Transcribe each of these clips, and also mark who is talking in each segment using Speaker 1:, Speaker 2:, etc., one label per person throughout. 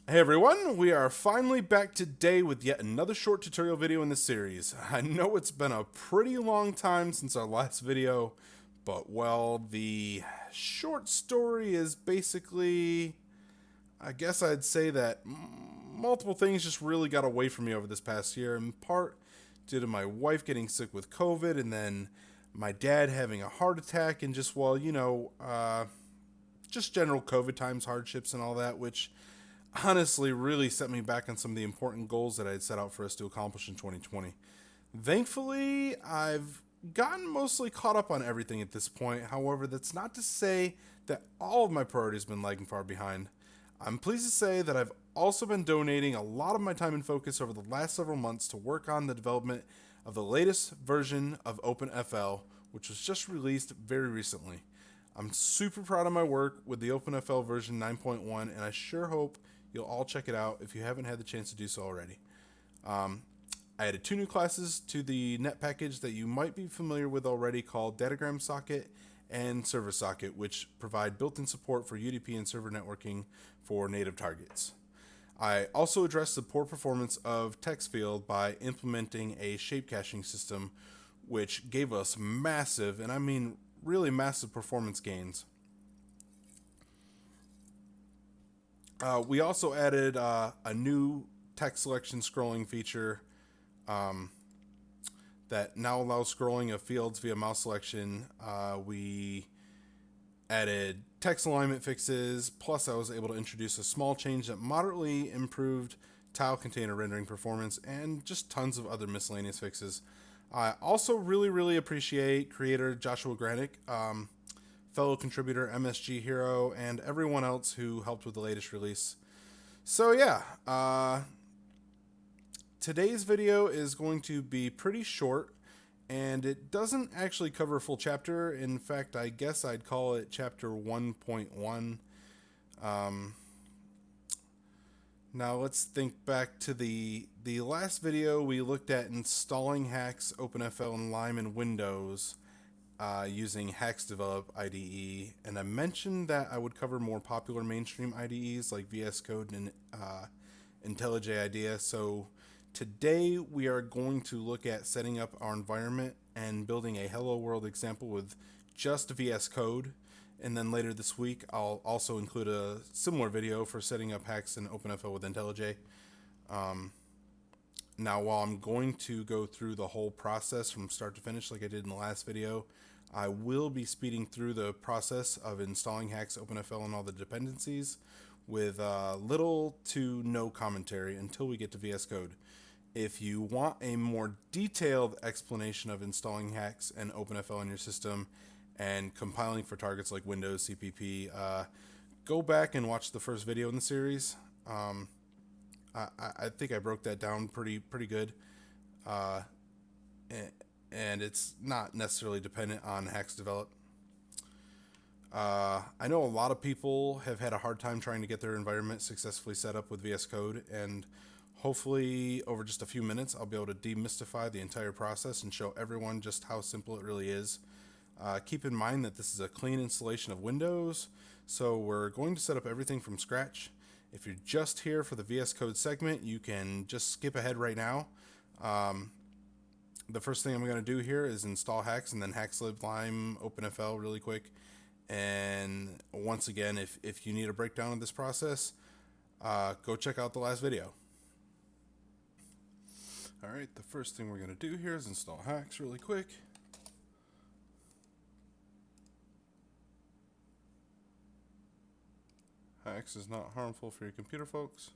Speaker 1: Hey everyone, we are finally back today with yet another short tutorial video in the series. I know it's been a pretty long time since our last video, but well, the short story is basically, I guess I'd say that multiple things just really got away from me over this past year, in part due to my wife getting sick with COVID and then my dad having a heart attack and just, well, just general COVID times, hardships and all that, which honestly really set me back on some of the important goals that I had set out for us to accomplish in 2020. Thankfully, I've gotten mostly caught up on everything at this point. However, that's not to say that all of my priorities have been lagging far behind. I'm pleased to say that I've also been donating a lot of my time and focus over the last several months to work on the development of the latest version of OpenFL, which was just released very recently. I'm super proud of my work with the OpenFL version 9.1, and I sure hope you'll all check it out if you haven't had the chance to do so already. I added 2 new classes to the net package that you might be familiar with already, called Datagram Socket and Server Socket, which provide built-in support for UDP and server networking for native targets. I also addressed the poor performance of text field by implementing a shape caching system, which gave us massive, and I mean really massive, performance gains. We also added a new text selection scrolling feature that now allows scrolling of fields via mouse selection. We added text alignment fixes, plus I was able to introduce a small change that moderately improved tile container rendering performance, and just tons of other miscellaneous fixes. I also really appreciate creator Joshua Granick, fellow contributor MSG Hero, and everyone else who helped with the latest release. So yeah, today's video is going to be pretty short, and it doesn't actually cover a full chapter. In fact, I guess I'd call it chapter 1.1. Now let's think back to the last video. We looked at installing Haxe, OpenFL, and Lime in Windows using Haxe Develop IDE, and I mentioned that I would cover more popular mainstream IDEs like VSCode and IntelliJ IDEA. So today we are going to look at setting up our environment and building a Hello World example with just VSCode. And then later this week, I'll also include a similar video for setting up Haxe and OpenFL with IntelliJ. Now, while I'm going to go through the whole process from start to finish like I did in the last video, I will be speeding through the process of installing Haxe, OpenFL, and all the dependencies with little to no commentary until we get to VS Code. If you want a more detailed explanation of installing Haxe and OpenFL in your system and compiling for targets like Windows, CPP, go back and watch the first video in the series. I think I broke that down pretty good, and it's not necessarily dependent on Haxe Develop. I know a lot of people have had a hard time trying to get their environment successfully set up with VS Code, and hopefully over just a few minutes I'll be able to demystify the entire process and show everyone just how simple it really is. Keep in mind that this is a clean installation of Windows, so we're going to set up everything from scratch. If you're just here for the VS Code segment, you can just skip ahead right now. The first thing I'm going to do here is install Haxe and then Haxelib, Lime, OpenFL really quick. And once again, if you need a breakdown of this process, go check out the last video. Alright, the first thing we're going to do here is install Haxe really quick. Haxe is not harmful for your computer, folks.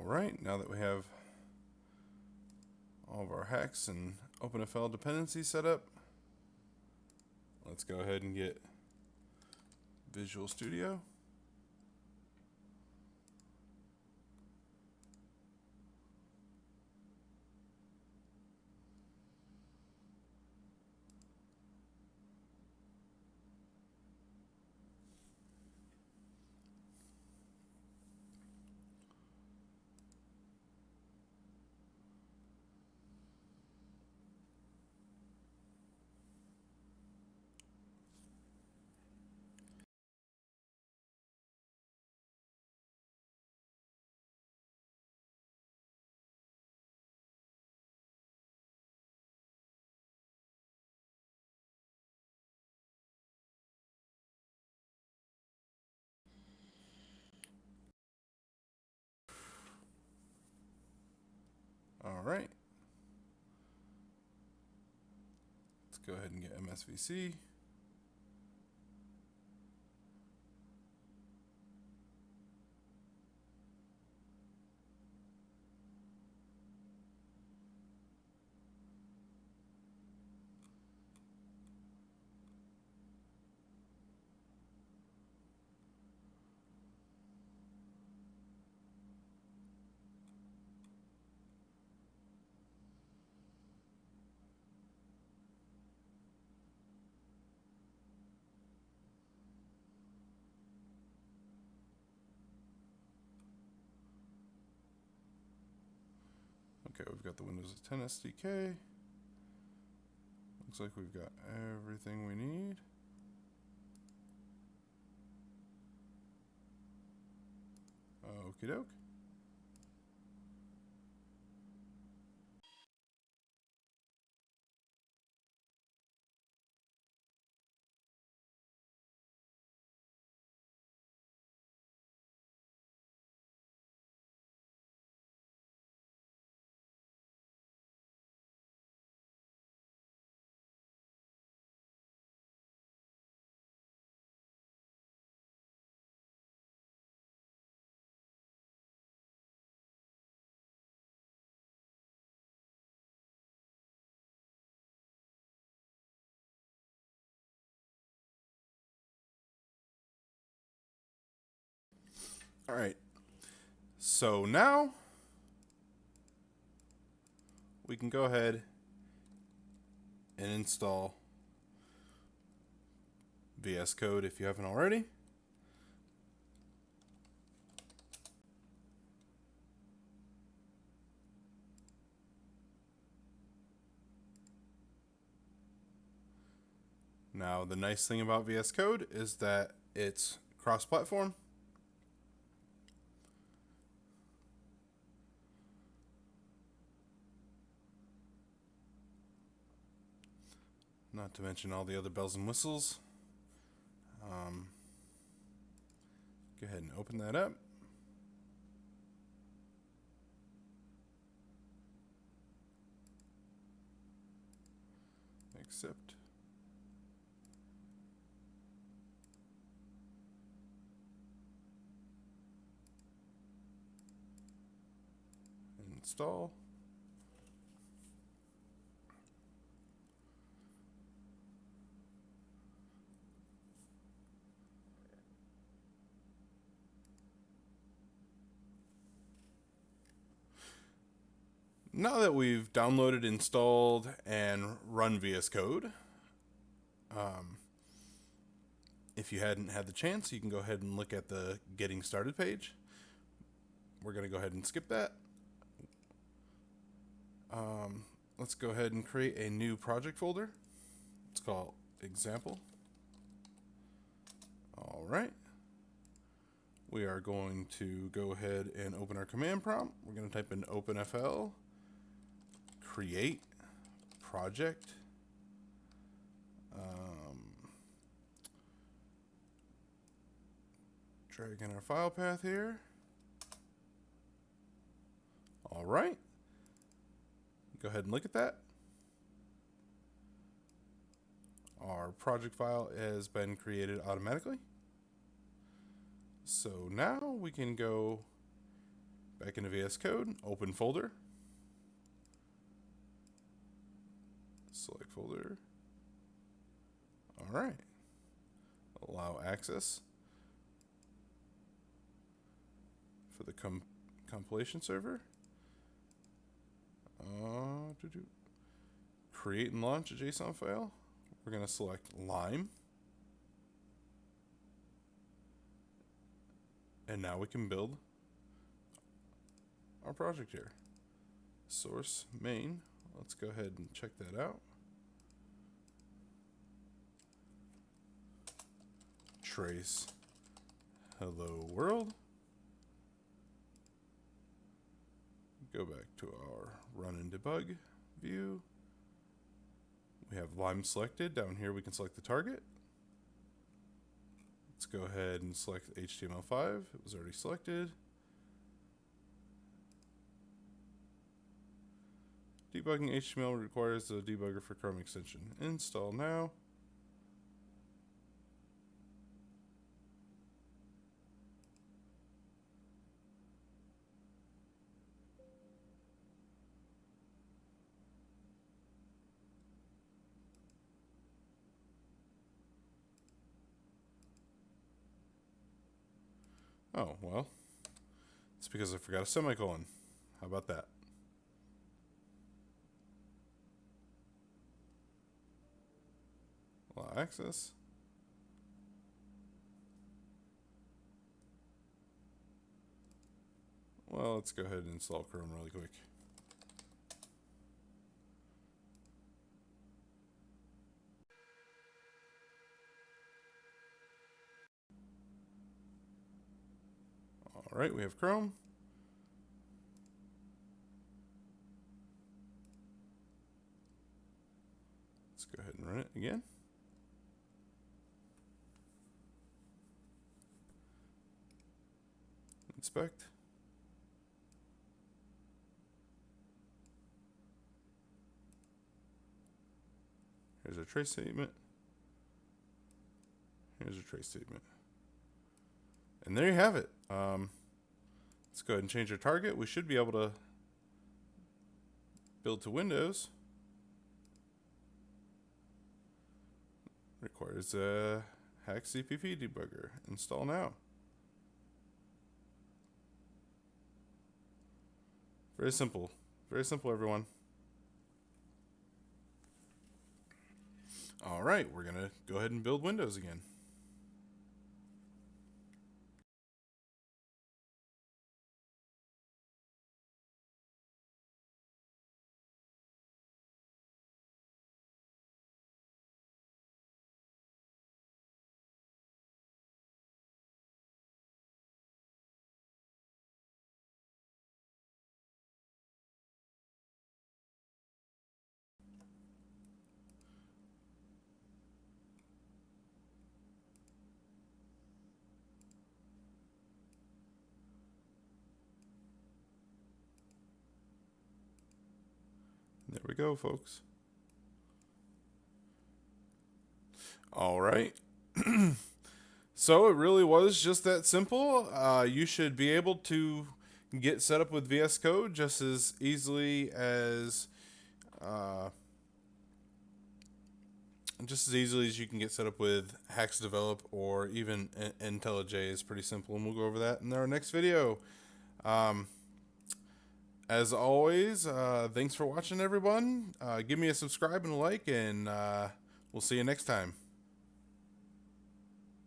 Speaker 1: Alright, now that we have all of our Haxe and OpenFL dependencies set up, let's go ahead and get Visual Studio. Alright, let's go ahead and get MSVC. Okay, we've got the Windows 10 SDK. Looks like we've got everything we need. Okie doke. Alright, so now we can go ahead and install VSCode if you haven't already. Now, the nice thing about VSCode is that it's cross-platform. Not to mention all the other bells and whistles. Go ahead and open that up. Accept. Install. Now that we've downloaded, installed, and run VS Code, if you hadn't had the chance, you can go ahead and look at the Getting Started page. We're going to go ahead and skip that. Let's go ahead and create a new project folder. It's called Example. All right. We are going to go ahead and open our command prompt. We're going to type in OpenFL, create project, drag in our file path here. All right. Go ahead and look at that. Our project file has been created automatically. So now we can go Back into VS Code, open folder. Select folder. All right. Allow access for the compilation server. Create and launch a JSON file. We're going to select Lime. And now we can build our project here. Source main. Let's go ahead and check that out. Trace hello world. Go back to our run and debug view. We have Lime selected. Down here we can select the target. Let's go ahead and select HTML5. It was already selected. Debugging HTML requires the debugger for Chrome extension. Install now. Oh, well, it's because I forgot a semicolon. How about that? Allow access. Well, let's go ahead and install Chrome really quick. All right, we have Chrome. Let's go ahead and run it again. Inspect. Here's our trace statement. Here's our trace statement. And there you have it. Let's go ahead and change our target. We should be able to build to Windows. Requires a Haxe CPP debugger. Install now. Very simple. Very simple, everyone. All right, we're going to go ahead and build Windows again. There we go, folks. All right. So it really was just that simple. You should be able to get set up with VS Code just as easily as you can get set up with Haxe Develop or even IntelliJ is pretty simple, and we'll go over that in our next video. As always, thanks for watching, everyone. Give me a subscribe and a like, and we'll see you next time.